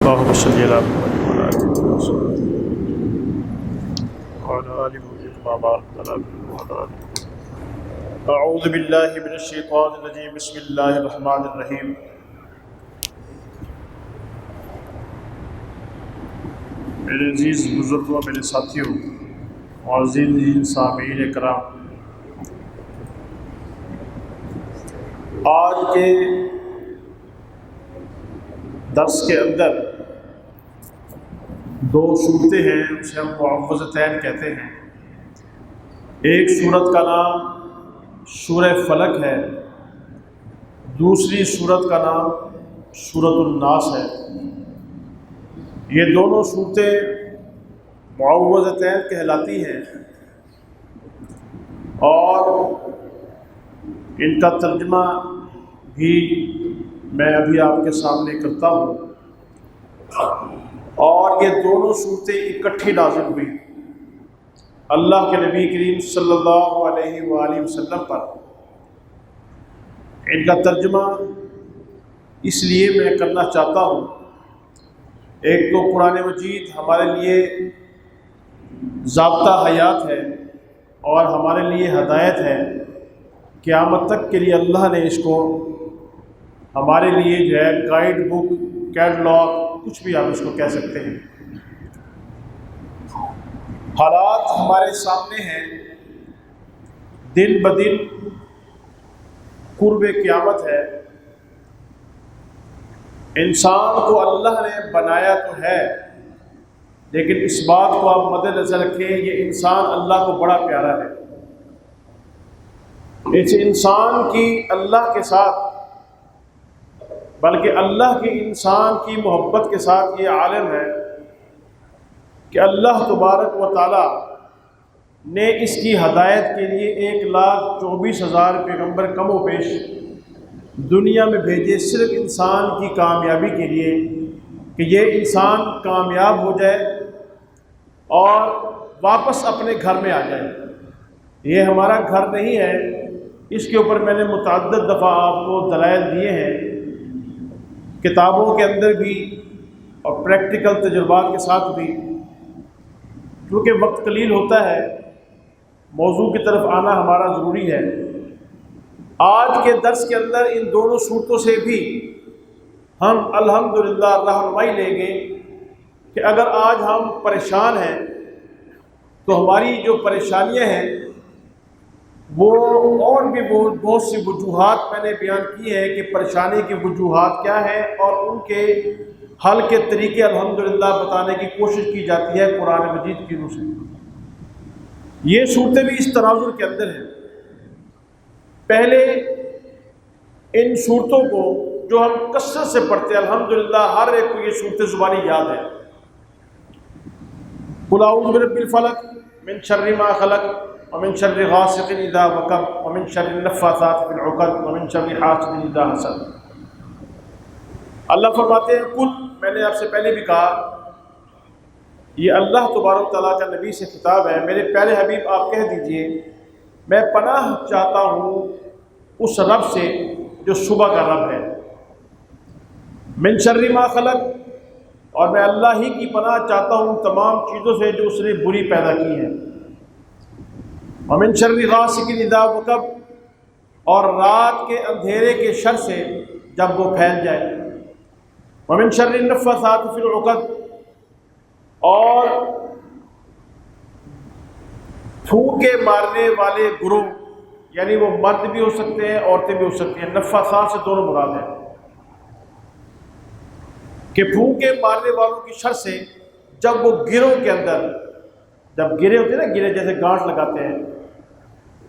اللهم صل على محمد وعلى آل محمد وعلى آل محمد كما باركت على محمد وعلى آل محمد. اعوذ باللہ من الشیطان الرجیم. بسم اللہ الرحمن الرحیم. میرے عزیز بزرگوں، میرے ساتھیوں، معززین سامعین کرام، آج کے درس کے اندر دو صورتیں ہیں، اسے ہم معوذتین کہتے ہیں. ایک صورت کا نام سورہ فلق ہے، دوسری صورت کا نام سورۃ الناس ہے. یہ دونوں صورتیں معوذتین کہلاتی ہیں اور ان کا ترجمہ بھی میں ابھی آپ کے سامنے کرتا ہوں. اور یہ دونوں صورتیں اکٹھی نازل ہوئی اللہ کے نبی کریم صلی اللہ علیہ وآلہ وسلم پر. ان کا ترجمہ اس لیے میں کرنا چاہتا ہوں، ایک تو قرآن مجید ہمارے لیے ضابطہ حیات ہے اور ہمارے لیے ہدایت ہے. قیامت تک کے لیے اللہ نے اس کو ہمارے لیے جو ہے گائیڈ بک، کیٹلاگ، کچھ بھی آپ اس کو کہہ سکتے ہیں. حالات ہمارے سامنے ہیں، دن بدن قرب قیامت ہے. انسان کو اللہ نے بنایا تو ہے، لیکن اس بات کو آپ مد نظر رکھیں، یہ انسان اللہ کو بڑا پیارا ہے. اس انسان کی اللہ کے ساتھ، بلکہ اللہ کی انسان کی محبت کے ساتھ یہ عالم ہے کہ اللہ تبارک و تعالی نے اس کی ہدایت کے لیے 1,24,000 پیغمبر کم و بیش دنیا میں بھیجے، صرف انسان کی کامیابی کے لیے، کہ یہ انسان کامیاب ہو جائے اور واپس اپنے گھر میں آ جائے. یہ ہمارا گھر نہیں ہے. اس کے اوپر میں نے متعدد دفعہ آپ کو دلائل دیے ہیں، کتابوں کے اندر بھی اور پریکٹیکل تجربات کے ساتھ بھی. کیونکہ وقت قلیل ہوتا ہے، موضوع کی طرف آنا ہمارا ضروری ہے. آج کے درس کے اندر ان دونوں صورتوں سے بھی ہم الحمدللہ رہنمائی لیں گے کہ اگر آج ہم پریشان ہیں تو ہماری جو پریشانیاں ہیں وہ اور بھی بہت سی وجوہات میں نے بیان کی ہیں کہ پریشانی کی وجوہات کیا ہیں، اور ان کے حل کے طریقے الحمدللہ بتانے کی کوشش کی جاتی ہے قرآن مجید کی روح سے. یہ صورتیں بھی اس تناظر کے اندر ہیں. پہلے ان صورتوں کو جو ہم کثرت سے پڑھتے ہیں، الحمدللہ ہر ایک کو یہ صورتیں زبانی یاد ہے. قل اعوذ برب الفلق من شر ما خلق ومن شر غاسق اذا وقب ومن شر النفاثات في العقد ومن شر حاسد اذا حسد. اللہ فرماتے ہیں، قل، میں نے آپ سے پہلے بھی کہا، یہ اللہ تبارک تعالیٰ کا نبی سے خطاب ہے. میرے پیارے حبیب آپ کہہ دیجئے میں پناہ چاہتا ہوں اس رب سے جو صبح کا رب ہے. من شر ما خلق، اور میں اللہ ہی کی پناہ چاہتا ہوں تمام چیزوں سے جو اس نے بری پیدا کی ہیں. ومن شر غاسق اذا وقب، اور رات کے اندھیرے کے شر سے جب وہ پھیل جائے. ومن شر النفاثات فی العقد، اور پھونکے مارنے والے گروہ، یعنی وہ مرد بھی ہو سکتے ہیں، عورتیں بھی ہو سکتی ہیں. نفاثات سے دونوں مراد ہیں کہ پھونکے مارنے والوں کی شر سے جب وہ گروہ کے اندر، جب گرے ہوتے ہیں نا، گرے جیسے گانٹھ لگاتے ہیں،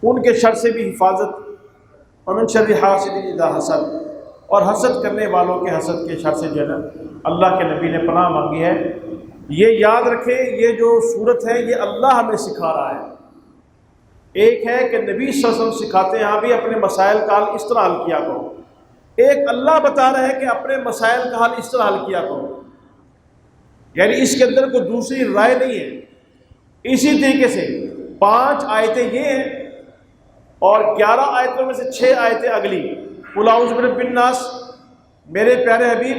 ان کے شر سے بھی حفاظت. ومن شر حاسد اذا حسد، اور حسد کرنے والوں کے حسد کے شر سے جو ہے نا اللہ کے نبی نے پناہ مانگی ہے. یہ یاد رکھیں، یہ جو صورت ہے یہ اللہ ہمیں سکھا رہا ہے. ایک ہے کہ نبی صلی اللہ علیہ وسلم سکھاتے ہیں، ہاں بھی اپنے مسائل کا حل اس طرح حل کیا کرو. ایک اللہ بتا رہا ہے کہ اپنے مسائل کا حل اس طرح حل کیا کرو، یعنی اس کے اندر کوئی دوسری رائے نہیں ہے. اسی طریقے سے 5 آیتیں یہ ہیں اور 11 آیتوں میں سے 6 آیتیں اگلی. قل اعوذ برب الناس، میرے پیارے حبیب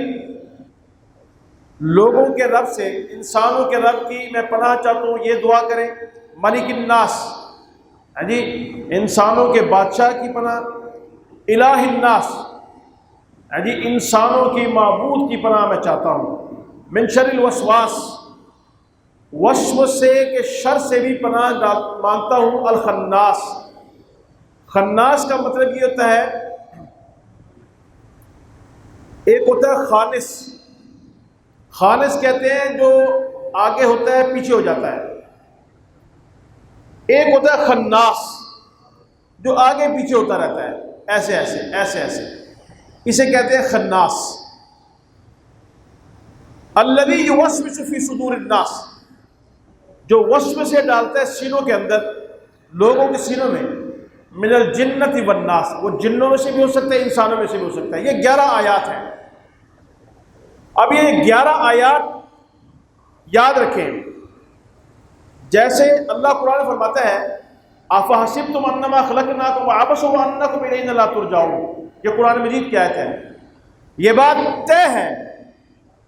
لوگوں کے رب سے، انسانوں کے رب کی میں پناہ چاہتا ہوں، یہ دعا کریں۔ ملک الناس، ہاں جی، انسانوں کے بادشاہ کی پناہ۔ الہ الناس، ہاں جی، انسانوں کی معبود کی پناہ میں چاہتا ہوں۔ من شر الوسواس، وسوسے کے شر سے بھی پناہ مانگتا ہوں۔ الخناس، خناس کا مطلب یہ ہوتا ہے، ایک ہوتا ہے خانس، خانس کہتے ہیں جو آگے ہوتا ہے پیچھے ہو جاتا ہے، ایک ہوتا ہے خناس جو آگے پیچھے ہوتا رہتا ہے، ایسے ایسے ایسے ایسے، اسے کہتے ہیں خناس۔ الذی یوسوس فی صدور الناس، جو وسوسے ڈالتا ہے سینوں کے اندر، لوگوں کے سینوں میں۔ من الجنۃ والناس، وہ جنوں میں سے بھی ہو سکتا ہے، انسانوں میں سے بھی ہو سکتا ہے۔ یہ 11 آیات ہیں۔ اب یہ 11 آیات یاد رکھیں، جیسے اللہ قرآن فرماتا ہے افحسبتم انما خلقناکم عبثا وانکم الینا لا ترجعون، یہ قرآن مجید کی آیت ہے۔ یہ بات طے ہے،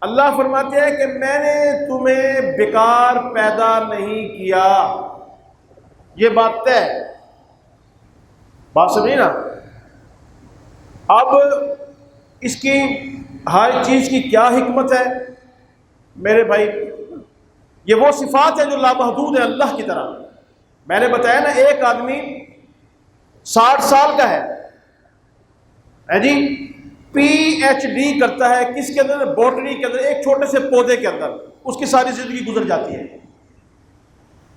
اللہ فرماتے ہیں کہ میں نے تمہیں بیکار پیدا نہیں کیا، یہ بات طے ہے۔ بات سمجھیں نا؟ اب اس کی ہر چیز کی کیا حکمت ہے میرے بھائی؟ یہ وہ صفات ہیں جو لامحدود ہیں اللہ کی طرح۔ میں نے بتایا نا، ایک آدمی 60 سال کا ہے جی، پی ایچ ڈی کرتا ہے کس کے اندر؟ بوٹنی کے اندر، ایک چھوٹے سے پودے کے اندر، اس کی ساری زندگی گزر جاتی ہے۔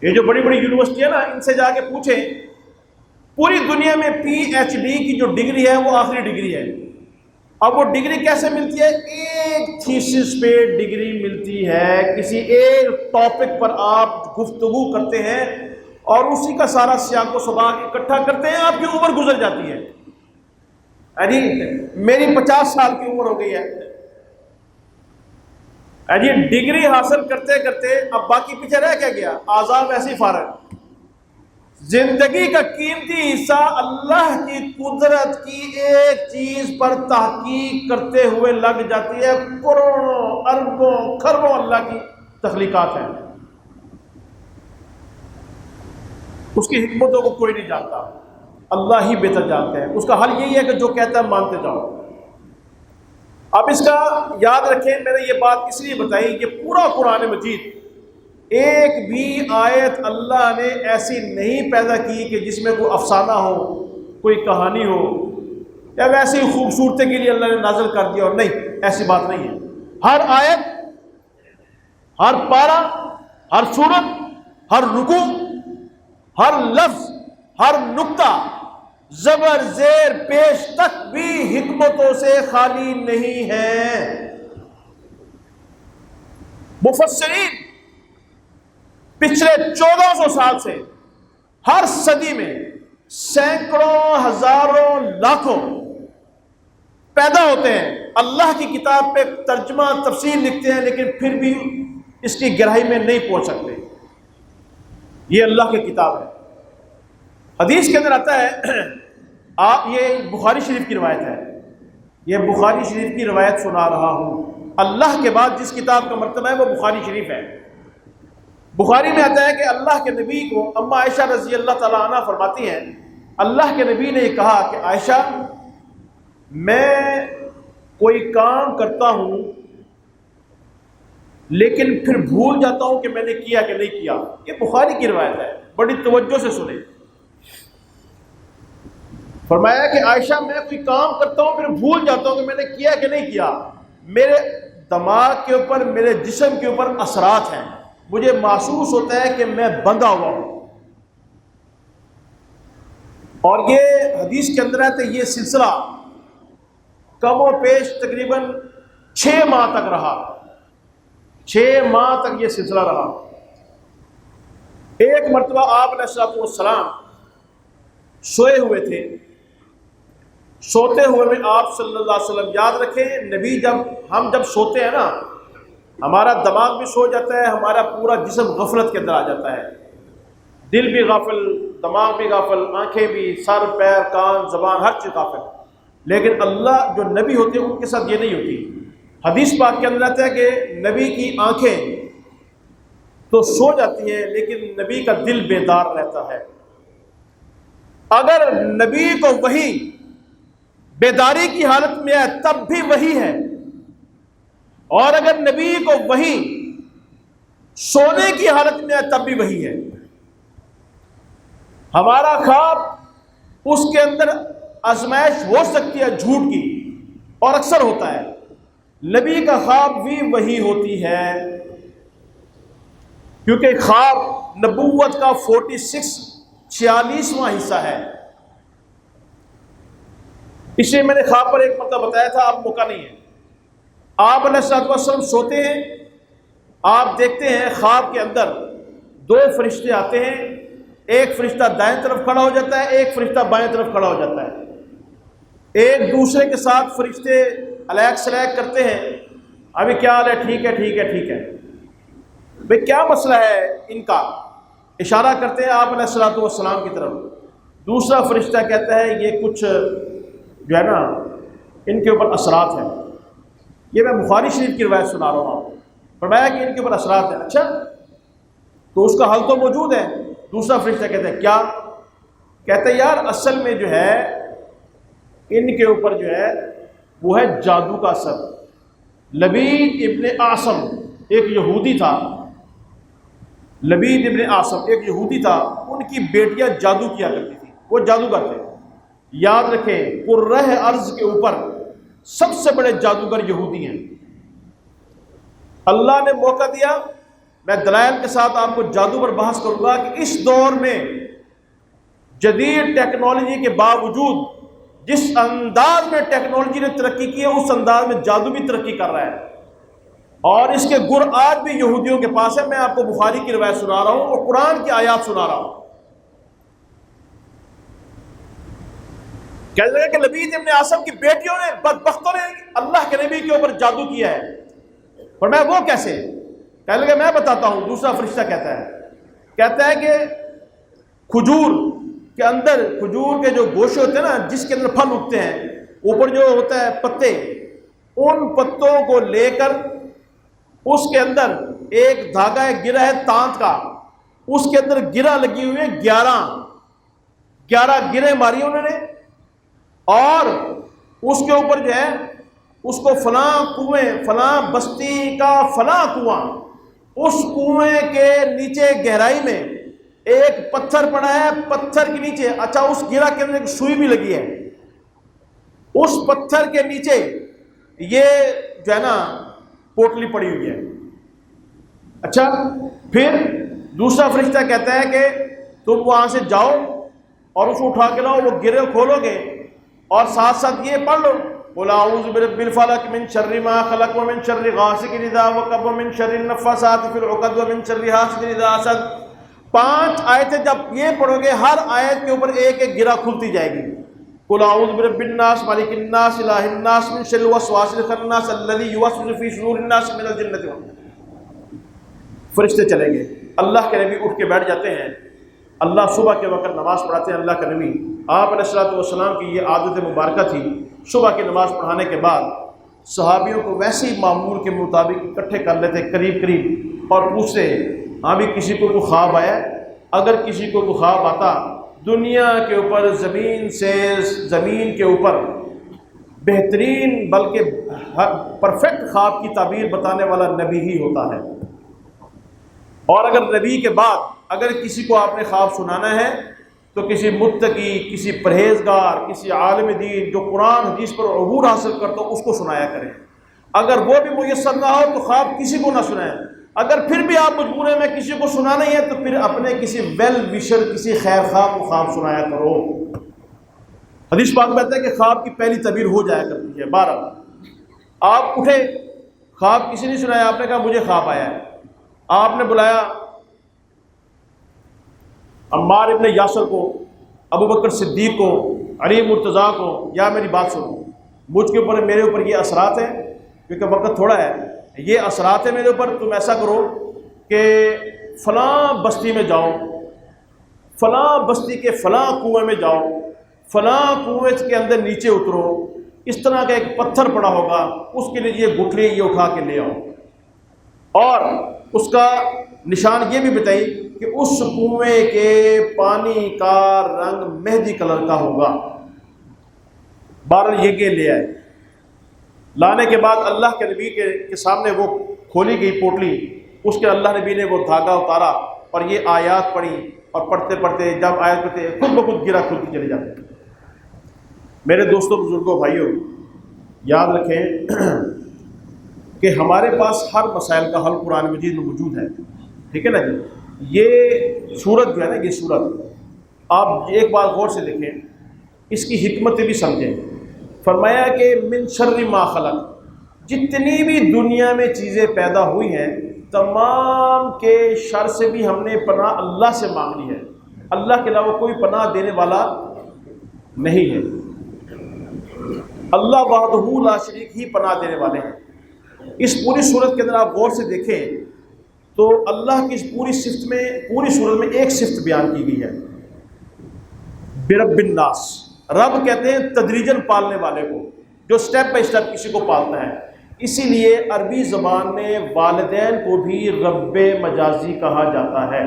یہ جو بڑی بڑی یونیورسٹی ہے نا، ان سے جا کے پوچھیں، پوری دنیا میں پی ایچ ڈی کی جو ڈگری ہے وہ آخری ڈگری ہے۔ اب وہ ڈگری کیسے ملتی ہے؟ ایک تھیسس پہ ڈگری ملتی ہے، کسی ایک ٹاپک پر آپ گفتگو کرتے ہیں اور اسی کا سارا سیاق و سباق اکٹھا کرتے ہیں، آپ کی عمر گزر جاتی ہے۔ جی میری 50 سال کی عمر ہو گئی ہے جی، ڈگری حاصل کرتے کرتے اب باقی پیچھے رہ کیا گیا؟ اعضاء ویسے ہی فارغ۔ زندگی کا قیمتی حصہ اللہ کی قدرت کی ایک چیز پر تحقیق کرتے ہوئے لگ جاتی ہے۔ کروڑوں اربوں کھربوں اللہ کی تخلیقات ہیں، اس کی حکمتوں کو کوئی نہیں جانتا، اللہ ہی بہتر جانتے ہیں۔ اس کا حل یہی ہے کہ جو کہتا ہے مانتے جاؤ۔ اب اس کا یاد رکھیں، میں نے یہ بات اس لیے بتائی کہ پورا قرآن مجید ایک بھی آیت اللہ نے ایسی نہیں پیدا کی کہ جس میں کوئی افسانہ ہو، کوئی کہانی ہو، یا ویسے ہی خوبصورتی کے لیے اللہ نے نازل کر دیا، اور نہیں، ایسی بات نہیں ہے۔ ہر آیت، ہر پارہ، ہر سورت، ہر رکوع، ہر لفظ، ہر نقطہ، زبر زیر پیش تک بھی حکمتوں سے خالی نہیں ہے۔ مفسرین پچھلے 1400 سال سے ہر صدی میں سینکڑوں، ہزاروں، لاکھوں پیدا ہوتے ہیں، اللہ کی کتاب پہ ترجمہ تفسیر لکھتے ہیں، لیکن پھر بھی اس کی گہرائی میں نہیں پہنچ سکتے۔ یہ اللہ کی کتاب ہے۔ حدیث کے اندر آتا ہے، آپ، یہ بخاری شریف کی روایت ہے، یہ بخاری شریف کی روایت سنا رہا ہوں۔ اللہ کے بعد جس کتاب کا مرتبہ ہے وہ بخاری شریف ہے۔ بخاری میں آتا ہے کہ اللہ کے نبی کو اما عائشہ رضی اللہ تعالیٰ عنہ فرماتی ہیں، اللہ کے نبی نے یہ کہا کہ عائشہ، میں کوئی کام کرتا ہوں لیکن پھر بھول جاتا ہوں کہ میں نے کیا کہ نہیں کیا۔ یہ بخاری کی روایت ہے، بڑی توجہ سے سنیں۔ فرمایا کہ عائشہ، میں کوئی کام کرتا ہوں پھر بھول جاتا ہوں کہ میں نے کیا کہ نہیں کیا، میرے دماغ کے اوپر، میرے جسم کے اوپر اثرات ہیں، مجھے محسوس ہوتا ہے کہ میں بندھا ہوا ہوں۔ اور یہ حدیث کے اندر ہے کہ یہ سلسلہ کم و بیش تقریباً 6 ماہ تک رہا، 6 ماہ تک یہ سلسلہ رہا۔ ایک مرتبہ آپ علیہ السلام سوئے ہوئے تھے، سوتے ہوئے میں آپ صلی اللہ علیہ وسلم، یاد رکھیں نبی، ہم جب سوتے ہیں نا، ہمارا دماغ بھی سو جاتا ہے، ہمارا پورا جسم غفلت کے اندر آ جاتا ہے، دل بھی غافل، دماغ بھی غافل، آنکھیں بھی، سر، پیر، کان، زبان، ہر چیز غافل۔ لیکن اللہ جو نبی ہوتے ہیں ان کے ساتھ یہ نہیں ہوتی، حدیث پاک کے اندر آتا ہے کہ نبی کی آنکھیں تو سو جاتی ہیں لیکن نبی کا دل بیدار رہتا ہے۔ اگر نبی کو وحی بیداری کی حالت میں ہے تب بھی وحی ہے، اور اگر نبی کو وحی سونے کی حالت میں ہے تب بھی وحی ہے۔ ہمارا خواب اس کے اندر آزمائش ہو سکتی ہے جھوٹ کی، اور اکثر ہوتا ہے۔ نبی کا خواب بھی وحی ہوتی ہے، کیونکہ خواب نبوت کا 46واں حصہ ہے۔ اس لیے میں نے خواب پر ایک مرتبہ بتایا تھا، اب موقع نہیں ہے۔ آپ علیہ الصلوۃ والسلام سوتے ہیں، آپ دیکھتے ہیں خواب کے اندر 2 فرشتے آتے ہیں، ایک فرشتہ دائیں طرف کھڑا ہو جاتا ہے، ایک فرشتہ بائیں طرف کھڑا ہو جاتا ہے۔ ایک دوسرے کے ساتھ فرشتے علیک سلیک کرتے ہیں، ابھی کیا حال ہے، ٹھیک ہے ٹھیک ہے ٹھیک ہے، بھئی کیا مسئلہ ہے ان کا، اشارہ کرتے ہیں آپ علیہ الصلوۃ والسلام کی طرف۔ دوسرا فرشتہ کہتا ہے یہ کچھ جو ہے نا ان کے اوپر اثرات ہیں۔ یہ میں بخاری شریف کی روایت سنا رہا ہوں، فرمایا کہ ان کے اوپر اثرات ہیں۔ اچھا، تو اس کا حل تو موجود ہے۔ دوسرا فرشتہ کہتا ہے کیا؟ کہتا ہے یار اصل میں جو ہے ان کے اوپر جو ہے وہ ہے جادو کا اثر۔ لبید ابن اعصم ایک یہودی تھا، لبید ابن اعصم ایک یہودی تھا، ان کی بیٹیاں جادو کیا کرتی تھی، وہ جادوگر تھے۔ یاد رکھیں قرہ ارض کے اوپر سب سے بڑے جادوگر یہودی ہیں۔ اللہ نے موقع دیا، میں دلائل کے ساتھ آپ کو جادو پر بحث کروں گا کہ اس دور میں جدید ٹیکنالوجی کے باوجود جس انداز میں ٹیکنالوجی نے ترقی کی ہے اس انداز میں جادو بھی ترقی کر رہا ہے، اور اس کے گر آج بھی یہودیوں کے پاس ہے۔ میں آپ کو بخاری کی روایت سنا رہا ہوں اور قرآن کی آیات سنا رہا ہوں۔ کہنے لگے کہ لبید ابن اعصم کی بیٹیوں نے، بدبختوں نے اللہ کے نبی کے اوپر جادو کیا ہے۔ اور میں وہ کیسے؟ کہنے لگے میں بتاتا ہوں۔ دوسرا فرشتہ کہتا ہے کہ کھجور کے اندر، کھجور کے جو گوشے ہوتے ہیں نا جس کے اندر پھل اگتے ہیں، اوپر جو ہوتا ہے پتے، ان پتوں کو لے کر اس کے اندر ایک دھاگا گرا ہے تانت کا، اس کے اندر گرہ لگی ہوئی ہے 11 گرہیں ماری انہوں نے، اور اس کے اوپر جو ہے اس کو فلاں کنویں، فلاں بستی کا فلاں کنواں، اس کنویں کے نیچے گہرائی میں ایک پتھر پڑا ہے، پتھر کے نیچے، اچھا اس گرہ کے اندر ایک سوئی بھی لگی ہے، اس پتھر کے نیچے یہ جو ہے نا پوٹلی پڑی ہوئی ہے۔ اچھا، پھر دوسرا فرشتہ کہتا ہے کہ تم وہاں سے جاؤ اور اس کو اٹھا کے لاؤ، وہ گرہ کھولو گے اور ساتھ ساتھ یہ پڑھ لو قل اعوذ برب الفلق من شر ما خلق ومن شر غاسق اذا وقب ومن شر النفاثات في العقد ومن شر حاسد اذا حسد۔ 5 آیتیں جب یہ پڑھو گے ہر آیت کے اوپر ایک ایک گرہ کھلتی جائے گی۔ قل اعوذ برب الناس مالک الناس الہ الناس من شر الوسواس الخناس الذي يوسوس في صدور الناس من الجنة والناس۔ فرشتے چلیں گے، اللہ کے نبی اٹھ کے بیٹھ جاتے ہیں، اللہ صبح کے وقت نماز پڑھاتے ہیں۔ اللہ کا نبی آپ علیہ الصلوۃ والسلام کی یہ عادت مبارکہ تھی، صبح کی نماز پڑھانے کے بعد صحابیوں کو ویسے ہی معمول کے مطابق اکٹھے کر لیتے قریب اور پوچھتے ہاں بھی کسی کو کوئی خواب آیا؟ اگر کسی کو کوئی خواب آتا، دنیا کے اوپر زمین کے اوپر بہترین بلکہ پرفیکٹ خواب کی تعبیر بتانے والا نبی ہی ہوتا ہے۔ اور اگر نبی کے بعد اگر کسی کو آپ نے خواب سنانا ہے تو کسی متقی، کسی پرہیزگار، کسی عالم دین جو قرآن حدیث پر عبور حاصل کرتا ہو اس کو سنایا کریں۔ اگر وہ بھی میسر نہ ہو تو خواب کسی کو نہ سنائیں۔ اگر پھر بھی آپ مجبور ہیں میں کسی کو سنا نہیں ہے تو پھر اپنے کسی ویل وشر، کسی خیر خواہ کو خواب سنایا کرو۔ حدیث پاک میں کہتا ہے کہ خواب کی پہلی تعبیر ہو جایا کرتی ہے۔ 12 آپ اٹھے، خواب کسی نے سنایا، آپ نے کہا مجھے خواب آیا ہے، آپ نے بلایا عمار ابن یاسر کو، ابو بکر صدیق کو، علی مرتضیٰ کو، یا میری بات سنو، مجھ کے اوپر، میرے اوپر یہ اثرات ہیں کیونکہ وقت تھوڑا ہے، یہ اثرات ہیں میرے اوپر، تم ایسا کرو کہ فلاں بستی میں جاؤ، فلاں بستی کے فلاں کنویں میں جاؤ، فلاں کنویں کے اندر نیچے اترو، اس طرح کا ایک پتھر پڑا ہوگا، اس کے لیے یہ گٹھلی یہ اٹھا کے لے آؤ، اور اس کا نشان یہ بھی بتائی کہ اس کنویں کے پانی کا رنگ مہندی کلر کا ہوگا۔ بہرحال یہ لے آئے، لانے کے بعد اللہ کے نبی کے سامنے وہ کھولی گئی پوٹلی، اس کے اللہ نبی نے وہ دھاگا اتارا اور یہ آیات پڑھی، اور پڑھتے پڑھتے جب آیت پڑھتے خود بخود گرا خود چلے جاتے۔ میرے دوستوں، بزرگوں، بھائیوں، یاد رکھیں کہ ہمارے پاس ہر مسائل کا حل قرآن مجید میں موجود ہے، ٹھیک ہے نا جی۔ یہ سورت جو ہے نا، یہ سورت آپ ایک بار غور سے دیکھیں، اس کی حکمتیں بھی سمجھیں۔ فرمایا کہ من شر ما خلق، جتنی بھی دنیا میں چیزیں پیدا ہوئی ہیں تمام کے شر سے بھی ہم نے پناہ اللہ سے مانگ لی ہے، اللہ کے علاوہ کوئی پناہ دینے والا نہیں ہے، اللہ وحدہ لا شریک ہی پناہ دینے والے ہیں۔ اس پوری صورت کے اندر آپ غور سے دیکھیں تو اللہ کی اس پوری صورت میں ایک صفت بیان کی گئی ہے، برب الناس۔ رب کہتے ہیں تدریجاً پالنے والے کو، جو سٹیپ بائی سٹیپ کسی کو پالتا ہے۔ اسی لیے عربی زبان میں والدین کو بھی رب مجازی کہا جاتا ہے،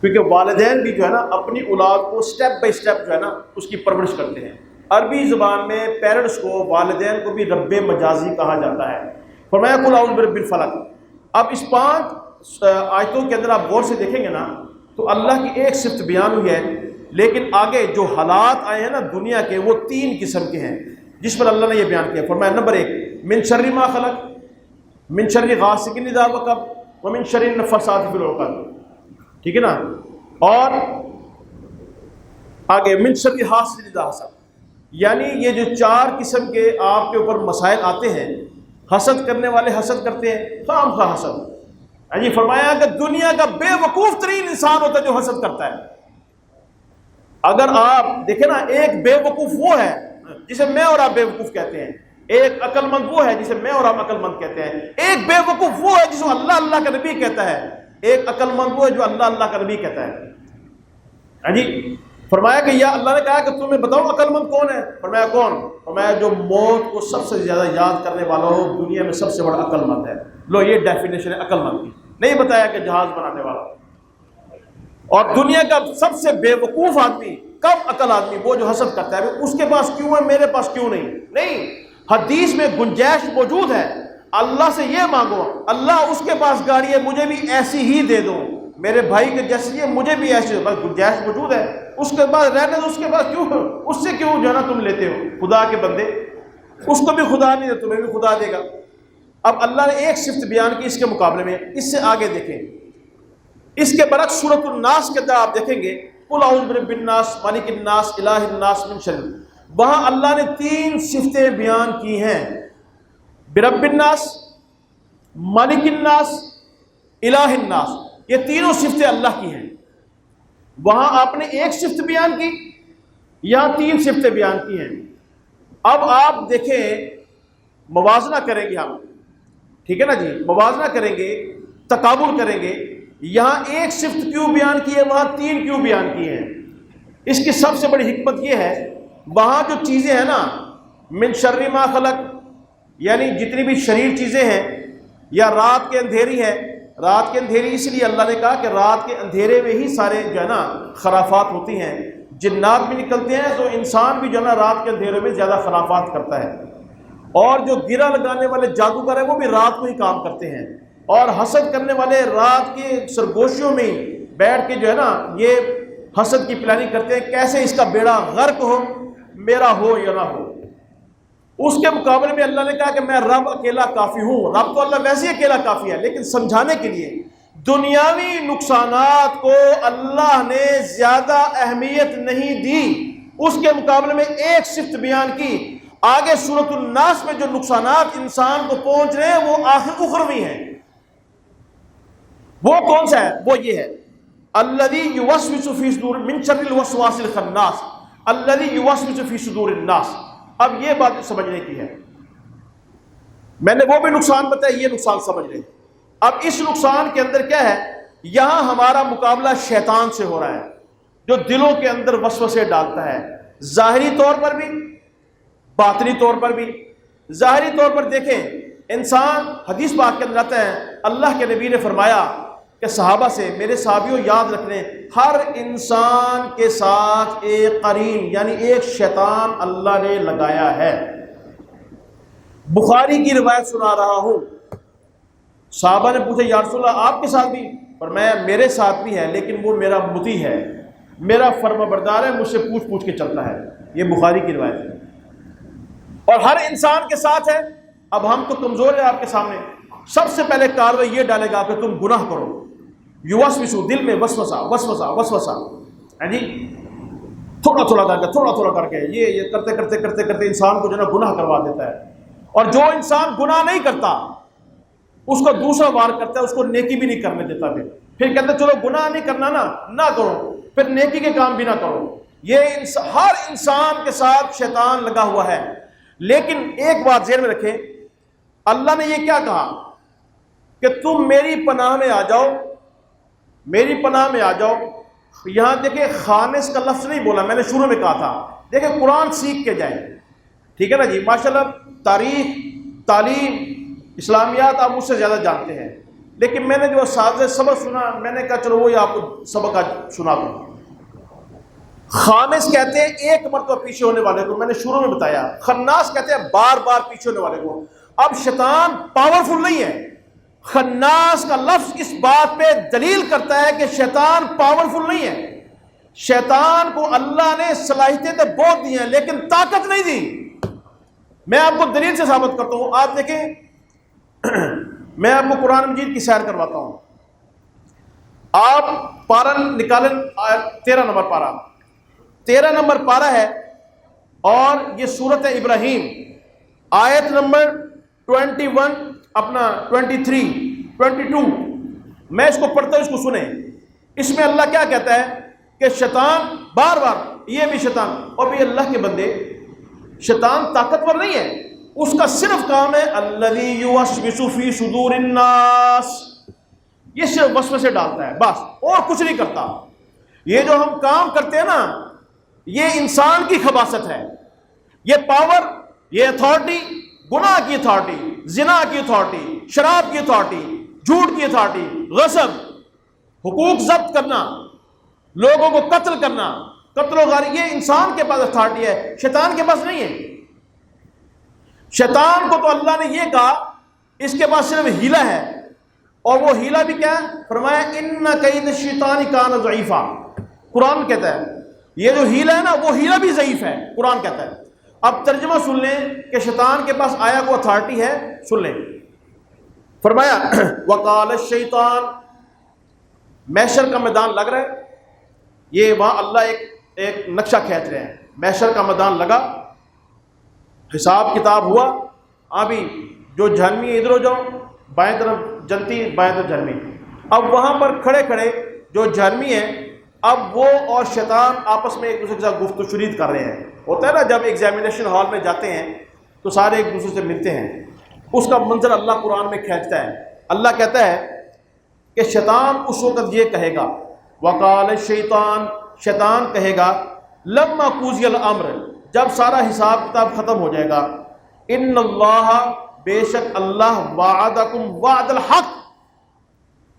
کیونکہ والدین بھی جو ہے نا اپنی اولاد کو سٹیپ بائی سٹیپ جو ہے نا اس کی پرورش کرتے ہیں۔ عربی زبان میں پیرنٹس کو، والدین کو بھی رب مجازی کہا جاتا ہے۔ فرمایا قل اعوذ برب الفلق۔ اب اس 5 آیتوں کے اندر آپ غور سے دیکھیں گے نا تو اللہ کی ایک صفت بیان ہوئی ہے، لیکن آگے جو حالات آئے ہیں نا دنیا کے، وہ 3 قسم کے ہیں جس پر اللہ نے یہ بیان کیا۔ فرمایا نمبر 1 من شر ما خلق، من شر غاسق اذا وقب، ومن شر النفاثات فی العقد، ٹھیک ہے نا، اور آگے من شر حاسد اذا حسد۔ یعنی یہ جو 4 قسم کے آپ کے اوپر مسائل آتے ہیں، حسد کرنے والے حسد کرتے ہیں، خام خواہ حسد۔ جی فرمایا کہ دنیا کا بے وقوف ترین انسان ہوتا ہے جو حسد کرتا ہے۔ اگر آپ دیکھیں نا، ایک بے وقوف وہ ہے جسے میں اور آپ بے وقوف کہتے ہیں، ایک عقل مند وہ ہے جسے میں اور آپ عقل مند کہتے ہیں، ایک بے وقوف وہ ہے جسے اللہ اللہ کا نبی کہتا ہے، ایک عقل مند وہ ہے جو اللہ اللہ کا نبی کہتا ہے۔ جی فرمایا کہ یا اللہ نے کہا کہ تمہیں بتاؤ عقل مند کون ہے؟ فرمایا کون؟ فرمایا جو موت کو سب سے زیادہ یاد کرنے والا ہو، دنیا میں سب سے بڑا عقل مند ہے۔ لو یہ ڈیفینیشن ہے عقل مند کی، نہیں بتایا کہ جہاز بنانے والا۔ اور دنیا کا سب سے بے وقوف آدمی، کم عقل آدمی، وہ جو حسد کرتا ہے، اس کے پاس کیوں ہے میرے پاس کیوں نہیں؟ نہیں، حدیث میں گنجائش موجود ہے، اللہ سے یہ مانگو، اللہ اس کے پاس گاڑی ہے مجھے بھی ایسی ہی دے دو، میرے بھائی کے جیسی ہے مجھے بھی ایسی، بس گنجائش موجود ہے، اس کے بعد رہنے دو، اس کے بعد کیوں، اس سے کیوں جو ہے نا تم لیتے ہو؟ خدا کے بندے، اس کو بھی خدا نہیں دے، تمہیں بھی خدا دے گا۔ اب اللہ نے ایک صفت بیان کی اس کے مقابلے میں، اس سے آگے دیکھیں، اس کے برعکس سورۃ الناس کے اندر آپ دیکھیں گے قل اعوذ برب الناس مالک الناس الہ الناس من شر، وہاں اللہ نے 3 صفتیں بیان کی ہیں، برب الناس، مالک الناس، الہ الناس، یہ تینوں صفتیں اللہ کی ہیں۔ وہاں آپ نے ایک صفت بیان کی، یہاں 3 صفتیں بیان کی ہیں۔ اب آپ دیکھیں، موازنہ کریں گے ہم، ٹھیک ہے نا جی، موازنہ کریں گے، تقابل کریں گے، یہاں ایک صفت کیوں بیان کی ہے، وہاں 3 کیوں بیان کی ہیں؟ اس کی سب سے بڑی حکمت یہ ہے، وہاں جو چیزیں ہیں نا، من شر ما خلق، یعنی جتنی بھی شریر چیزیں ہیں، یا رات کے اندھیری ہے، رات کے اندھیری اس لیے اللہ نے کہا کہ رات کے اندھیرے میں ہی سارے جو ہے نا خرافات ہوتی ہیں، جنات بھی نکلتے ہیں، تو انسان بھی جو ہے نا رات کے اندھیرے میں زیادہ خرافات کرتا ہے، اور جو گرہ لگانے والے جادوگر ہیں وہ بھی رات کو ہی کام کرتے ہیں، اور حسد کرنے والے رات کے سرگوشیوں میں بیٹھ کے جو ہے نا یہ حسد کی پلاننگ کرتے ہیں، کیسے اس کا بیڑا غرق ہو، میرا ہو یا نہ ہو۔ اس کے مقابلے میں اللہ نے کہا کہ میں رب اکیلا کافی ہوں۔ رب تو اللہ ویسے ہی اکیلا کافی ہے، لیکن سمجھانے کے لیے دنیاوی نقصانات کو اللہ نے زیادہ اہمیت نہیں دی، اس کے مقابلے میں ایک صفت بیان کی۔ آگے سورۃ الناس میں جو نقصانات انسان کو پہنچ رہے ہیں وہ آخر اخروی ہیں۔ وہ کون سا ہے؟ وہ یہ ہے، الذی یوسوس فی صدور من شر الوسواس الخناس الذی یوسوس فی صدور الناس۔ اب یہ بات سمجھنے کی ہے، میں نے وہ بھی نقصان بتایا، یہ نقصان سمجھ لیں۔ اب اس نقصان کے اندر کیا ہے؟ یہاں ہمارا مقابلہ شیطان سے ہو رہا ہے، جو دلوں کے اندر وسوسے ڈالتا ہے، ظاہری طور پر بھی باطنی طور پر بھی، ظاہری طور پر دیکھیں انسان، حدیث پاک کے اندر آتا ہے اللہ کے نبی نے فرمایا کہ صحابہ سے، میرے صحابیوں یاد رکھ لیں، ہر انسان کے ساتھ ایک قرین یعنی ایک شیطان اللہ نے لگایا ہے۔ بخاری کی روایت سنا رہا ہوں، صحابہ نے پوچھا یا رسول اللہ آپ کے ساتھ بھی؟ فرمایا میرے ساتھ بھی ہے، لیکن وہ میرا مطیع ہے، میرا فرما بردار ہے، مجھ سے پوچھ پوچھ کے چلتا ہے۔ یہ بخاری کی روایت ہے، اور ہر انسان کے ساتھ ہے۔ اب ہم تو کمزور ہیں آپ کے سامنے، سب سے پہلے کارروائی یہ ڈالے گا کہ تم گناہ کرو، یوسوسو، دل میں وسوسہ وسوسہ وسوسہ، ہے جی، تھوڑا تھوڑا کر کے یہ کرتے کرتے کرتے کرتے انسان کو جو ہے نا گناہ کروا دیتا ہے۔ اور جو انسان گناہ نہیں کرتا اس کو دوسرا وار کرتا ہے، اس کو نیکی بھی نہیں کرنے دیتا، پھر کہتے ہیں چلو گناہ نہیں کرنا نا، نہ کرو، پھر نیکی کے کام بھی نہ کرو۔ یہ ہر انسان کے ساتھ شیطان لگا ہوا ہے۔ لیکن ایک بات ذہن میں رکھیں، اللہ نے یہ کیا کہا کہ تم میری پناہ میں آ جاؤ، میری پناہ میں آ جاؤ۔ یہاں دیکھیں خانس کا لفظ نہیں بولا، میں نے شروع میں کہا تھا، دیکھیں قرآن سیکھ کے جائیں، ٹھیک ہے نا جی، ماشاءاللہ تاریخ، تعلیم، اسلامیات آپ مجھ سے زیادہ جانتے ہیں، لیکن میں نے جو اساتذہ سبق سنا، میں نے کہا چلو وہی آپ کو سبق آج سنا دوں۔ خامس کہتے ہیں ایک مرتبہ پیچھے ہونے والے کو، میں نے شروع میں بتایا۔ خناس کہتے ہیں بار بار پیچھے ہونے والے کو۔ اب شیطان پاورفل نہیں ہے، خناس کا لفظ اس بات پہ دلیل کرتا ہے کہ شیطان پاورفل نہیں ہے۔ شیطان کو اللہ نے صلاحیتیں تو بہت دی ہیں لیکن طاقت نہیں دی۔ میں آپ کو دلیل سے ثابت کرتا ہوں، آپ دیکھیں میں آپ کو قرآن مجید کی سیر کرواتا ہوں۔ آپ پارہ نکالیں، 13 نمبر پارہ، 13 نمبر پارہ ہے، اور یہ سورۃ ابراہیم، آیت نمبر 21 اپنا 23 22، میں اس کو پڑھتا ہوں، اس کو سنیں۔ اس میں اللہ کیا کہتا ہے کہ شیطان بار بار، یہ بھی شیطان، اور بھی اللہ کے بندے، شیطان طاقتور نہیں ہے، اس کا صرف کام ہے الذی یوسوس فی صدور الناس، یہ صرف وسوسے ڈالتا ہے بس، اور کچھ نہیں کرتا۔ یہ جو ہم کام کرتے ہیں نا، یہ انسان کی خباثت ہے، یہ پاور، یہ اتھارٹی، گناہ کی اتھارٹی، زنا کی اتھارٹی، شراب کی اتھارٹی، جھوٹ کی اتھارٹی، غصب، حقوق ضبط کرنا، لوگوں کو قتل کرنا، قتل و غارت، یہ انسان کے پاس اتھارٹی ہے، شیطان کے پاس نہیں ہے۔ شیطان کو تو اللہ نے یہ کہا اس کے پاس صرف ہیلہ ہے، اور وہ ہیلہ بھی کیا ہے؟ فرمایا ان کید الشیطان کان ضعیفا، قرآن کہتا ہے یہ جو ہیلہ ہے نا وہ ہیلہ بھی ضعیف ہے، قرآن کہتا ہے۔ اب ترجمہ سن لیں کہ شیطان کے پاس آیا کو اتھارٹی ہے، سن لیں۔ فرمایا وقال الشیطان، محشر کا میدان لگ رہا ہے، یہ وہاں اللہ ایک نقشہ کھینچ رہے ہیں، محشر کا میدان لگا، حساب کتاب ہوا، ابھی جو جہنمی ادھر ہو جاؤ، بائیں طرف جنتی، بائیں طرف جہنمی۔ اب وہاں پر کھڑے کھڑے جو جہنمی ہیں، اب وہ اور شیطان آپس میں ایک دوسرے کے ساتھ گفت و شنید کر رہے ہیں۔ ہوتا ہے نا جب ایگزامینیشن ہال میں جاتے ہیں تو سارے ایک دوسرے سے ملتے ہیں، اس کا منظر اللہ قرآن میں کھینچتا ہے۔ اللہ کہتا ہے کہ شیطان اس وقت یہ کہے گا، وقال الشیطان، شیطان کہے گا، لما قضی الامر، جب سارا حساب کتاب ختم ہو جائے گا، ان اللہ، بے شک اللہ، وعدکم وعد الحق،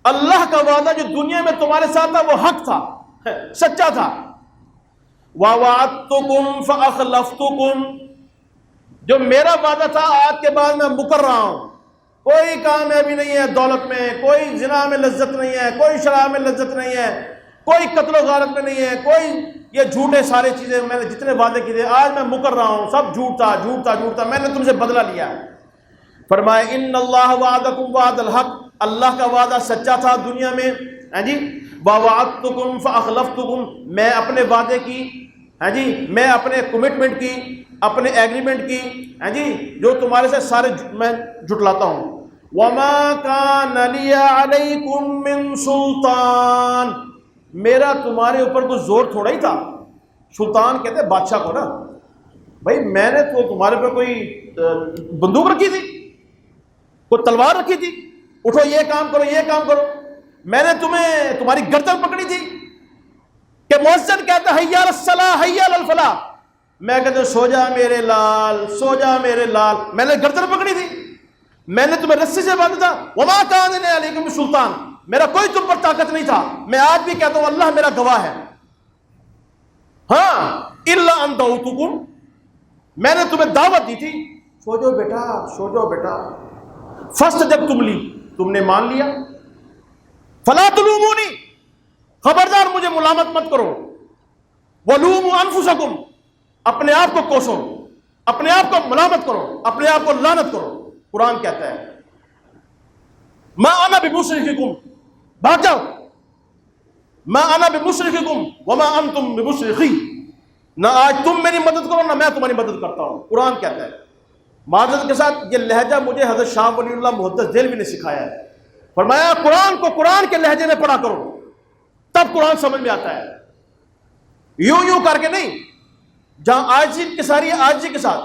اللہ کا وعدہ جو دنیا میں تمہارے ساتھ تھا وہ حق تھا، سچا تھا۔ وَوَعَدتُّكُمْ فَأَخْلَفْتُكُمْ، جو میرا وعدہ تھا آج کے بعد میں مکر رہا ہوں۔ کوئی کامیابی نہیں ہے دولت میں، کوئی زنا میں لذت نہیں ہے، کوئی شراب میں لذت نہیں ہے، کوئی قتل و غارت میں نہیں ہے، کوئی یہ جھوٹے سارے چیزیں میں نے جتنے وعدے کیے تھے آج میں مکر رہا ہوں، سب جھوٹ تھا جھوٹ تھا جھوٹ تھا، میں نے تم سے بدلہ لیا۔ فرمایا ان اللہ وعدکم وعد الحق، اللہ کا وعدہ سچا تھا دنیا میں، ہاں جی، وَوَعَدتُّكُمْ فَأَخْلَفْتُكُمْ، میں اپنے وعدے کی، ہاں جی، میں اپنے کمٹمنٹ کی، اپنے ایگریمنٹ کی، ہاں جی، جو تمہارے سے سارے میں جھٹلاتا ہوں۔ وَمَا كَانَ لِيَ عَلَيْكُمْ مِنْ سُلْطَانٍ، میرا تمہارے اوپر کوئی زور تھوڑا ہی تھا۔ سلطان کہتے ہیں بادشاہ کو نا، بھائی میں نے تو تمہارے اوپر کوئی بندوق رکھی تھی، کوئی تلوار رکھی تھی، اٹھو یہ کام کرو یہ کام کرو؟ میں نے تمہاری گردن پکڑی تھی کہ مؤذن کہتا ہے حی علی الصلاۃ حی علی الفلاح، میں کہتا ہوں سو جا میرے لال، سو جا میرے لال، میں نے گردن پکڑی تھی، میں نے تمہیں رسی سے باندھا تھا، وما کان لی علیکم سلطان، میرا کوئی تم پر طاقت نہیں تھا، میں آج بھی کہتا ہوں اللہ میرا گواہ ہے، ہاں الا ان دعوتکم، میں نے تمہیں دعوت دی تھی، سو جاؤ بیٹا، سو جاؤ بیٹا، فاستجبتم لی، تم نے مان لیا، فلا تلومونی، خبردار مجھے ملامت مت کرو، ولوموا انفسکم، اپنے آپ کو کوسو، اپنے آپ کو ملامت کرو، اپنے آپ کو لعنت کرو۔ قرآن کہتا ہے ما انا بمصرخکم، بھاگ جاؤ، ما انا بمصرخکم وما انتم بمصرخی، نہ آج تم میری مدد کرو نہ میں تمہاری مدد کرتا ہوں۔ قرآن کہتا ہے، معذرت کے ساتھ یہ لہجہ مجھے حضرت شاہ ولی اللہ محدث دہلوی نے سکھایا ہے، فرمایا قرآن کو قرآن کے لہجے میں پڑھا کرو، تب قرآن سمجھ میں آتا ہے، یوں یوں کر کے نہیں، جہاں عاجزی کے ساری عاجزی کے ساتھ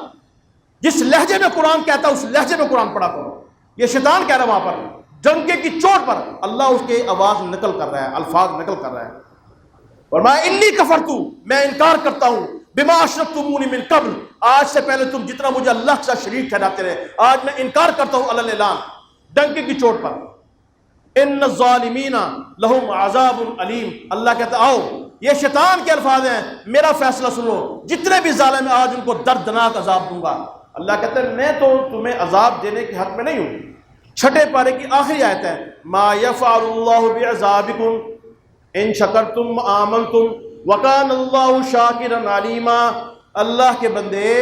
جس لہجے میں قرآن کہتا ہے اس لہجے میں قرآن پڑھا کرو۔ یہ شیطان کہہ رہا ہے وہاں پر ڈنکے کی چوٹ پر، اللہ اس کے آواز نقل کر رہا ہے، الفاظ نقل کر رہا ہے، اور میں انی کفرتو، میں انکار کرتا ہوں، بما اشرکتمونی من قبل، آج سے پہلے تم جتنا مجھے اللہ کے ساتھ شریک ٹھہراتے رہے، آج میں انکار کرتا ہوں علی الاعلان، ڈنکے کی چوٹ پر۔ ان الظالمین لہم عذاب علیم، اللہ کہتا ہے آؤ، یہ شیطان کے الفاظ ہیں، میرا فیصلہ سنو، جتنے بھی ظالم ہیں آج ان کو دردناک عذاب دوں گا۔ اللہ کہتا ہے میں تو تمہیں عذاب دینے کے حق میں نہیں ہوں۔ چھٹے پارے کی آخری آیت ہے ما یفعل اللہ بعذابکم ان شکرتم آمنتم وکان اللہ شاکرا علیما، اللہ کے بندے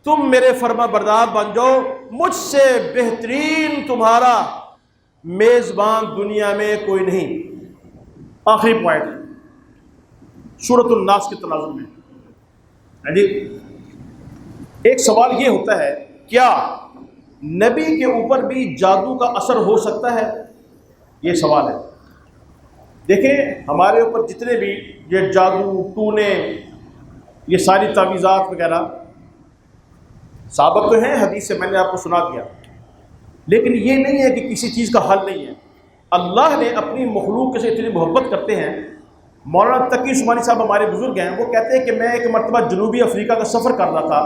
تم میرے فرما بردار بن جاؤ، مجھ سے بہترین تمہارا میزبان دنیا میں کوئی نہیں۔ آخری پوائنٹ سورۃ الناس کے تناظر میں جی ایک سوال یہ ہوتا ہے کیا نبی کے اوپر بھی جادو کا اثر ہو سکتا ہے؟ یہ سوال ہے۔ دیکھیں ہمارے اوپر جتنے بھی یہ جادو ٹونے یہ ساری تعویذات وغیرہ ثابت تو ہیں حدیث سے، میں نے آپ کو سنا دیا، لیکن یہ نہیں ہے کہ کسی چیز کا حل نہیں ہے۔ اللہ نے اپنی مخلوق سے اتنی محبت کرتے ہیں۔ مولانا تقی عثمانی صاحب ہمارے بزرگ ہیں، وہ کہتے ہیں کہ میں ایک مرتبہ جنوبی افریقہ کا سفر کر رہا تھا،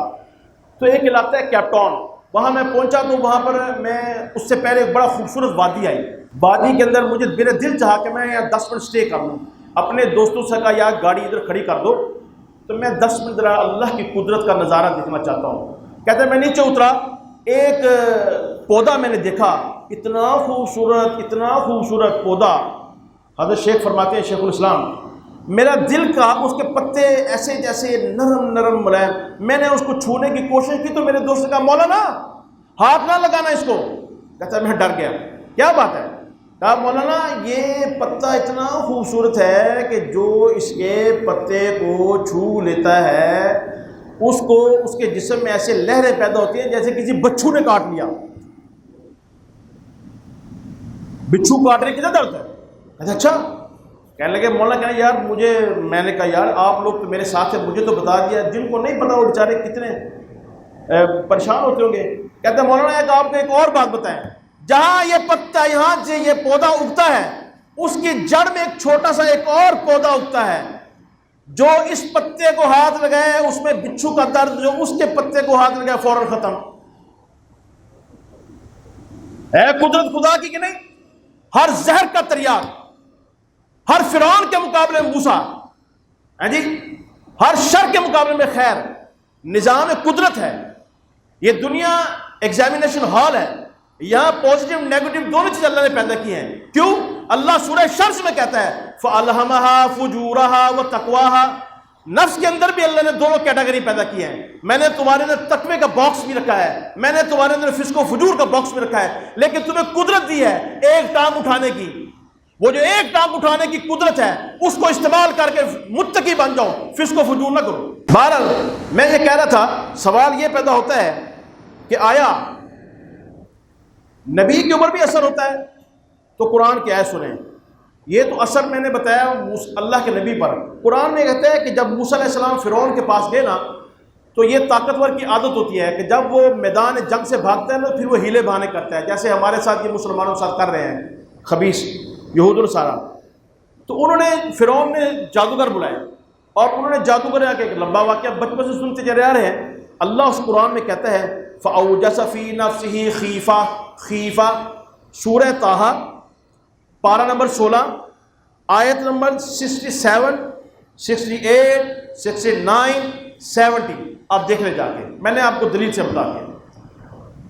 تو ایک علاقہ ہے کیپ ٹاؤن، وہاں میں پہنچا تو وہاں پر میں اس سے پہلے ایک بڑا خوبصورت وادی آئی، وادی کے اندر مجھے میرا دل چاہا کہ میں یہاں 10 منٹ سٹے کر لوں، اپنے دوستوں سے کہا یار گاڑی ادھر کھڑی کر دو، تو میں 10 منٹ ذرا اللہ کی قدرت کا نظارہ دیکھنا چاہتا ہوں۔ کہتے ہیں میں نیچے اترا، ایک پودا میں نے دیکھا، اتنا خوبصورت پودا، حضرت شیخ فرماتے ہیں شیخ الاسلام، میرا دل کا اس کے پتے ایسے جیسے نرم نرم ملائم، میں نے اس کو چھونے کی کوشش کی تو میرے دوست نے کہا مولانا ہاتھ نہ لگانا اس کو، کہتا ہے میں ڈر گیا، کیا بات ہے؟ کہا مولانا یہ پتا اتنا خوبصورت ہے کہ جو اس کے پتے کو چھو لیتا ہے اس کو اس کے جسم میں ایسے لہریں پیدا ہوتی ہیں جیسے کسی بچھو نے کاٹ لیا۔ بچھو کاٹنے کتنا درد ہے؟ کہتا اچھا، کہنے لگے مولانا کہنا یار مجھے، میں نے کہا یار آپ لوگ تو میرے ساتھ ہیں، مجھے تو بتا دیا، جن کو نہیں پتا وہ بیچارے کتنے پریشان ہوتے ہوں گے۔ کہتے ہیں مولانا ایک آپ کو ایک اور بات بتائیں، جہاں یہ پتا یہاں سے یہ پودا اگتا ہے اس کی جڑ میں ایک چھوٹا سا ایک اور پودا اگتا ہے، جو اس پتے کو ہاتھ لگائے اس میں بچھو کا درد جو اس کے پتے کو ہاتھ لگائے فوراً ختم۔ ہے قدرت خدا کی کہ نہیں؟ ہر زہر کا تریاق، ہر فرعون کے مقابلے میں موسیٰ، جی ہر شر کے مقابلے میں خیر، نظام قدرت ہے۔ یہ دنیا ایگزامینیشن ہال ہے، یہاں پازیٹیو نیگیٹو دونوں چیز اللہ نے پیدا کی ہیں۔ کیوں؟ اللہ سورہ شمس میں کہتا ہے فَأَلْهَمَهَا فُجُورَهَا وَتَقْوَاهَا، نفس کے اندر بھی اللہ نے دونوں کیٹیگری پیدا کی ہیں۔ میں نے تمہارے اندر تقوی کا باکس بھی رکھا ہے، میں نے تمہارے اندر فسق و فجور کا باکس بھی رکھا ہے، لیکن تمہیں قدرت دی ہے ایک ٹانگ اٹھانے کی، وہ جو ایک ٹانگ اٹھانے کی قدرت ہے اس کو استعمال کر کے متقی بن جاؤ، فسق و فجور نہ کرو۔ بہرحال میں یہ کہہ رہا تھا، سوال یہ پیدا ہوتا ہے کہ آیا نبی کے اوپر بھی اثر ہوتا ہے؟ تو قرآن کی آیت سنیں، یہ تو اثر میں نے بتایا اللہ کے نبی پر۔ قرآن میں کہتا ہے کہ جب موسیٰ علیہ السلام فرعون کے پاس گئے نا، تو یہ طاقتور کی عادت ہوتی ہے کہ جب وہ میدان جنگ سے بھاگتا ہے نا پھر وہ ہیلے بہانے کرتا ہے، جیسے ہمارے ساتھ یہ مسلمانوں کے ساتھ کر رہے ہیں خبیث یہود و نصارہ۔ تو انہوں نے فرعون نے جادوگر بلائے اور انہوں نے جادوگر کے ایک لمبا واقعہ بچپن سے سنتے چلے آ رہے ہیں. اللہ اس قرآن میں کہتا ہے فَأَوْجَسَ فِي نَفْسِهِ خِیفَہ سورہ طٰہٰ پارہ نمبر 16 آیت نمبر 67 68 69 70. آپ دیکھ لیں جا کے, میں نے آپ کو دلیل سے بتا دیا.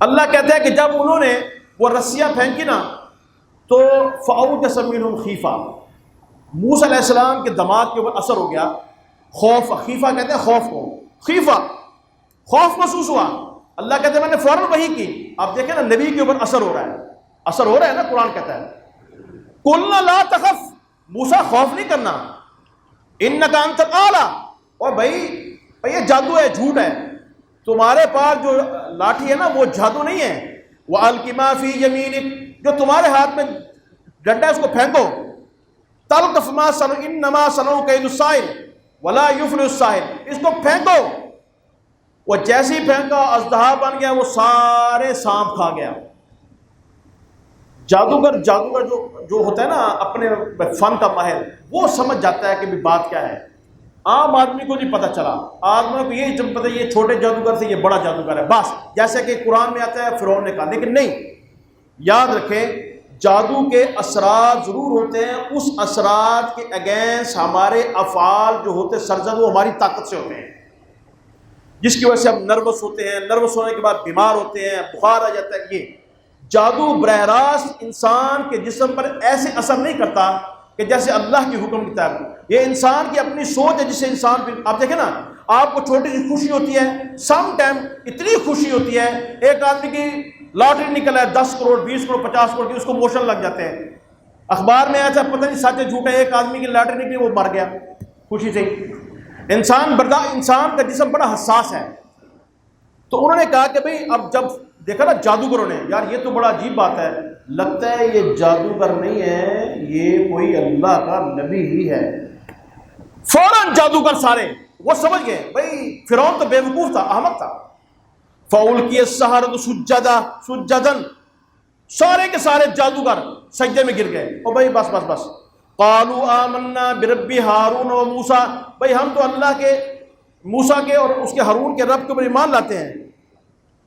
اللہ کہتا ہے کہ جب انہوں نے وہ رسیاں پھینکی نا تو فَأَوْجَسَ مِنْهُمْ خِیفَہ, موسیٰ علیہ السلام کے دماغ کے اوپر اثر ہو گیا, خوف. خیفہ کہتے ہیں خوف کو, خیفہ خوف محسوس ہوا. اللہ کہتے ہیں میں نے فوراً وحی کی. آپ دیکھیں نا نبی کے اوپر اثر ہو رہا ہے, اثر ہو رہا ہے نا. قرآن کہتا ہے قُلْنَا لَا تَخَفْ, موسیٰ خوف نہیں کرنا, اِنَّكَ أَنْتَ الْأَعْلَىٰ, اور بھائی یہ جادو ہے, جھوٹ ہے, تمہارے پاس جو لاٹھی ہے نا وہ جادو نہیں ہے. وَأَلْقِ مَا فِي يَمِينِكَ, جو تمہارے ہاتھ میں ڈنڈا ہے اس کو پھینکو. تَلْقَفْ مَا صَنَعُوا إِنَّمَا صَنَعُوا كَيْدُ السَّاحِرِ وَلَا يُفْلِحُ السَّاحِرُ, اس کو پھینکو. وہ جیسے ہی پھینکا اژدہا بن گیا, وہ سارے سانپ کھا گیا. جادوگر جو ہوتا ہے نا اپنے فن کا ماہر, وہ سمجھ جاتا ہے کہ بھی بات کیا ہے. عام آدمی کو نہیں پتہ چلا, آدمی کو یہ جب پتہ یہ چھوٹے جادوگر سے یہ بڑا جادوگر ہے بس, جیسے کہ قرآن میں آتا ہے فرعون نے کہا. لیکن نہیں, یاد رکھیں جادو کے اثرات ضرور ہوتے ہیں, اس اثرات کے اگینسٹ ہمارے افعال جو ہوتے ہیں سرزد, وہ ہماری طاقت سے ہوتے ہیں, جس کی وجہ سے ہم نروس ہوتے ہیں, نروس ہونے کے بعد بیمار ہوتے ہیں, بخار آ جاتا ہے. یہ جادو براہ راست انسان کے جسم پر ایسے اثر نہیں کرتا کہ جیسے اللہ کی حکم کی طرح. یہ انسان کی اپنی سوچ ہے جس سے انسان پہ, آپ دیکھیں نا آپ کو چھوٹی سی خوشی ہوتی ہے, سم ٹائم اتنی خوشی ہوتی ہے, ایک آدمی کی لاٹری نکلا ہے 10 کروڑ 20 کروڑ 50 کروڑ کی, اس کو موشن لگ جاتے ہیں. اخبار میں ایسا پتہ نہیں سچ ہے جھوٹ ہے, ایک آدمی کی لاٹری نکلی وہ مر گیا خوشی سے. انسان کا جسم بڑا حساس ہے. تو انہوں نے کہا کہ بھئی اب جب دیکھا نا جادوگروں نے, یار یہ تو بڑا عجیب بات ہے, لگتا ہے یہ جادوگر نہیں ہے, یہ کوئی اللہ کا نبی ہی ہے. فوراً جادوگر سارے وہ سمجھ گئے بھئی فرعون تو بے وقوف تھا, احمق تھا. فَأُلْقِيَ السَّحَرَةُ سُجَّدًا, سارے کے سارے جادوگر سجدے میں گر گئے. اور بھئی بس قَالُوا آمَنَّا بِرَبِّ هَارُونَ وَمُوسَىٰ, بھئی ہم تو اللہ کے موسیٰ کے اور اس کے ہارون کے رب کے اوپر ایمان لاتے ہیں.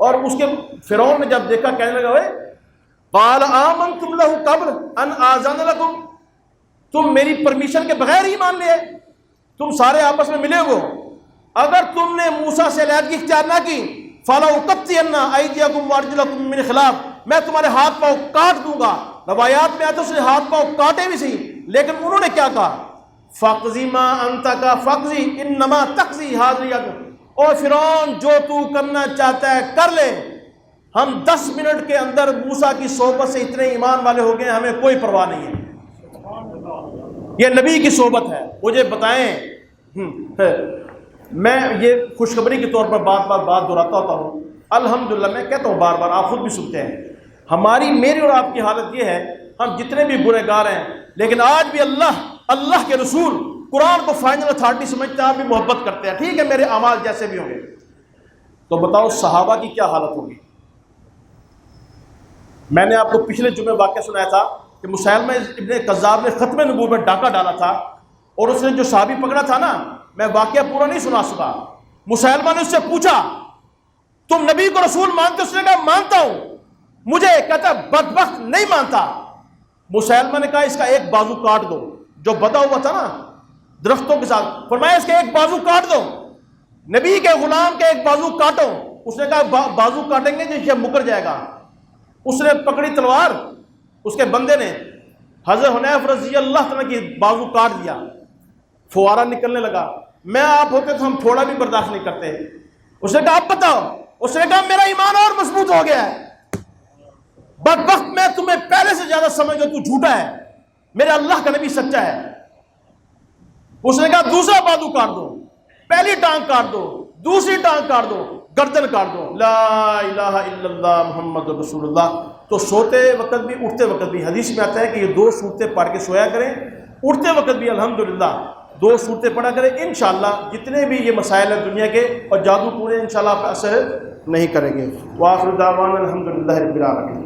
اور اس کے فرعون نے جب دیکھا کہنے لگا قَالَ آمَنْتُمْ لَهُ قَبْلَ أَنْ آذَنَ لَكُمْ, تم میری پرمیشن کے بغیر ہی مان لیے, تم سارے آپس میں ملے ہو. اگر تم نے موسیٰ سے علیحدگی اختیار نہ کی فَلَأُقَطِّعَنَّ أَيْدِيَكُمْ وَأَرْجُلَكُمْ مِنْ خِلَافٍ, میں تمہارے ہاتھ پاؤں کاٹ دوں گا. روایات میں آتا ہے اس نے ہاتھ پاؤں کاٹے بھی صحیح, لیکن انہوں نے کیا کہا فَقْضِ مَا أَنْتَ فَقْضِ إِنَّمَا تَقْضِي هَٰذِهِ. اور فرعون جو تو کرنا چاہتا ہے کر لے, ہم 10 منٹ کے اندر موسیٰ کی صحبت سے اتنے ایمان والے ہو گئے, ہمیں کوئی پرواہ نہیں ہے. یہ نبی کی صحبت ہے. مجھے بتائیں, میں یہ خوشخبری کے طور پر بات دہراتا ہوتا ہوں, الحمدللہ میں کہتا ہوں بار بار, آپ خود بھی سنتے ہیں, میری اور آپ کی حالت یہ ہے, ہم جتنے بھی برے گار ہیں لیکن آج بھی اللہ کے رسول قرآن کو فائنل اتھارٹی سمجھتے ہیں, آپ بھی محبت کرتے ہیں, ٹھیک ہے میرے اعمال جیسے بھی ہوں گے. تو بتاؤ صحابہ کی کیا حالت ہوگی. میں نے آپ کو پچھلے جمعے واقعہ سنایا تھا کہ مسیلمہ ابن کذاب نے ختم نبوت میں ڈاکہ ڈالا تھا, اور اس نے جو صحابی پکڑا تھا نا, میں واقعہ پورا نہیں سنا سکا. مسیلمہ نے اس سے پوچھا تم نبی کو رسول مانتے؟ اس نے کہا مانتا ہوں. مجھے کہتا بدبخت نہیں مانتا. مسیلمہ نے کہا اس کا ایک بازو کاٹ دو, جو بدا ہوا تھا نا درختوں کے ساتھ, فرمایا اس کے ایک بازو کاٹ دو, نبی کے غلام کے ایک بازو کاٹو. اس نے کہا بازو کاٹیں گے جو مکر جائے گا. اس نے پکڑی تلوار, اس کے بندے نے حضرت حنیف رضی اللہ عنہ کی بازو کاٹ دیا, فوارہ نکلنے لگا. میں آپ ہوتے تو ہم تھوڑا بھی برداشت نہیں کرتے. اس نے کہا آپ بتاؤ. اس نے کہا میرا ایمان اور مضبوط ہو گیا ہے. بدبخت میں تمہیں پہلے سے زیادہ سمجھتا ہوں, تو جھوٹا ہے, میرے اللہ کا نبی سچا ہے. اس نے کہا دوسرا بازو کاٹ دو, پہلی ٹانگ کاٹ دو, دوسری ٹانگ کاٹ دو, گردن کاٹ دو. لا الہ الا اللہ محمد رسول اللہ. تو سوتے وقت بھی اٹھتے وقت بھی حدیث میں آتا ہے کہ یہ 2 صورتیں پڑھ کے سویا کریں, اٹھتے وقت بھی الحمدللہ 2 صورتیں پڑھا کریں. انشاءاللہ جتنے بھی یہ مسائل ہیں دنیا کے, اور جادو ٹونے انشاءاللہ آپ اثر نہیں کریں گے. وآخر دعوانا الحمدللہ رب العالمین.